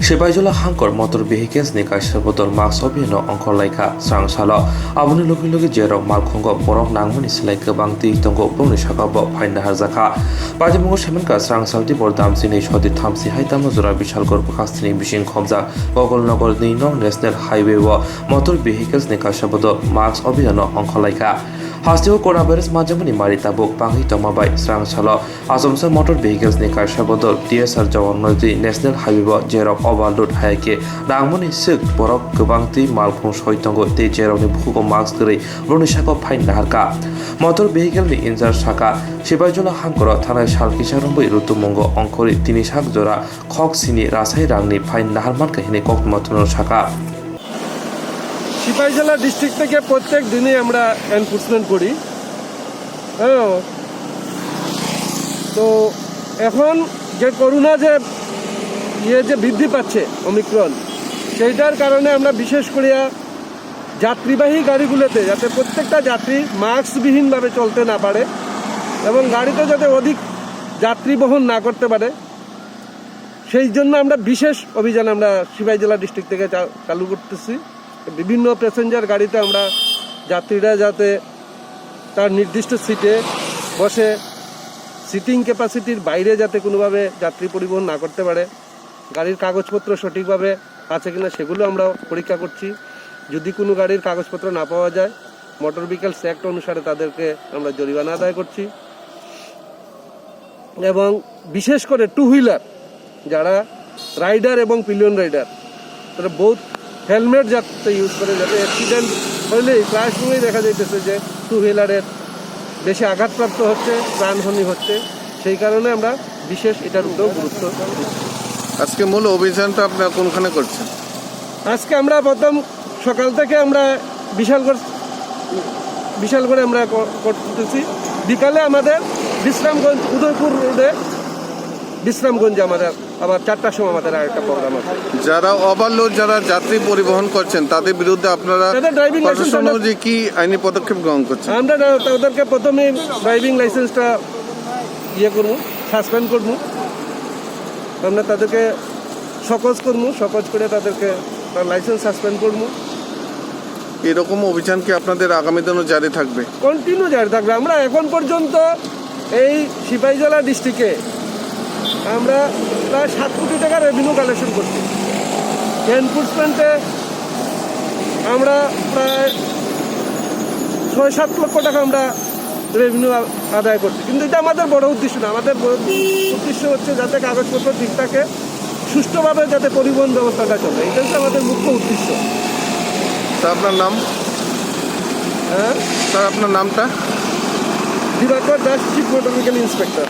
Sipaijula hangkor motor vehicles ni kaisa botol mask obino ongkor laika sang salo aboni logi jerok malkhongo borok nangmani silai kebang ti tongo bongni saka bo phaina harjaka pajimungo semenka sang salti bor damsini sodi thamsi haitamo jora bishal gor khastini bising khomja gogolnogor ni nong national highway wo motor vehicles ni kaisa botol mask obino ongkor laika Hastio coronavirus majamuni mari tabuk pangi tomabai sang salo asomsa motor vehicles ni kaisa botol TSR jawanmati national highway wo jerok overload haike nangmani sik borok kebangti malkhung soitongo te jerokni bukuko mask gori roni sako phain daharka motor vehicle ni injar saka Sipaijula hangkoro thanai salkisarumbai rutumongo ongkori tini sak jora khok sini rasai rangni phain daharman kahine kokmathno saka Sepahijala district থেকে প্রত্যেক দিনে আমরা enforcement করি তো এখন যে corona যে বৃদ্ধি পাচ্ছে ওমিক্রন সেইটার কারণে আমরা বিশেষ করে যাত্রীবাহী গাড়িগুলোতে যাতে প্রত্যেকটা যাত্রী মাস্কবিহীনভাবে চলতে না পারে এবং গাড়িতে যাতে অধিক যাত্রী বহন না করতে পারে সেই জন্য আমরা বিশেষ অভিযান আমরা সিপাহীজলা ডিস্ট্রিক্ট থেকে চালু করতেছি বিভিন্ন প্যাসেঞ্জার গাড়িতে আমরা যাত্রীরা যাতে তার নির্দিষ্ট সিটে বসে সিটিং ক্যাপাসিটির বাইরে যাতে কোনোভাবে যাত্রী পরিবহন না করতে পারে গাড়ির কাগজপত্র সঠিকভাবে আছে কিনা সেগুলো আমরা পরীক্ষা করছি যদি কোনো গাড়ির কাগজপত্র না পাওয়া যায় মোটর ভেহিকলস অ্যাক্ট অনুসারে তাদেরকে আমরা জরিমানা আদায় করছি এবং বিশেষ করে টু হুইলার যারা রাইডার এবং পিলিয়ন রাইডার তারা বহুত হেলমেট যাতে ইউজ করে যাতে অ্যাক্সিডেন্ট হলেই প্রায় সময়ই দেখা যাইতেছে যে টু হুইলারের বেশি আঘাতপ্রাপ্ত হচ্ছে প্রাণহানি হচ্ছে সেই কারণে আমরা বিশেষ এটার উপরেও গুরুত্ব দিচ্ছি আজকে মূল অভিযানটা আপনারা কোনখানে করছেন আজকে আমরা প্রথম সকাল থেকে আমরা বিশাল করে আমরা করতেছি বিকালে আমাদের বিশ্রামগঞ্জ উদয়পুর রোডে বিশ্রামগঞ্জে আমাদের আবার 4টার সময় আমাদের আরেকটা প্রোগ্রাম আছে যারা ওভারলোড যারা যাত্রী পরিবহন করছেন তাদের বিরুদ্ধে আপনারা ড্রাইভিং লাইসেন্স কি আইনি পদক্ষেপ গ্রহণ করছেন আমরা তাদেরকে প্রথমে ড্রাইভিং লাইসেন্সটা করবো সাসপেন্ড করবো আমরা তাদেরকে সকজ করে তাদেরকে তার লাইসেন্স সাসপেন্ড করবো এরকম অভিযান কি আপনাদের আগামী দিনও জারি থাকবে কন্টিনিউ জারি থাকবে আমরা এখন পর্যন্ত এই সিপাহীজলা ডিস্ট্রিক্টে আমরা প্রায় 7 কোটি টাকা রেভিনিউ কালেকশন করছি এনফোর্সমেন্টে আমরা প্রায় 6-7 লক্ষ টাকা আমরা রেভিনিউ আদায় করছি কিন্তু এটা আমাদের বড় উদ্দেশ্য না আমাদের উদ্দেশ্য হচ্ছে যাতে কাগজপত্র ঠিক থাকে সুষ্ঠুভাবে যাতে পরিবহন ব্যবস্থাটা চলে এটা হচ্ছে আমাদের মুখ্য উদ্দেশ্য স্যার আপনার নাম হ্যাঁ স্যার আপনার নামটা Dibakar Das chief motor vehicle inspector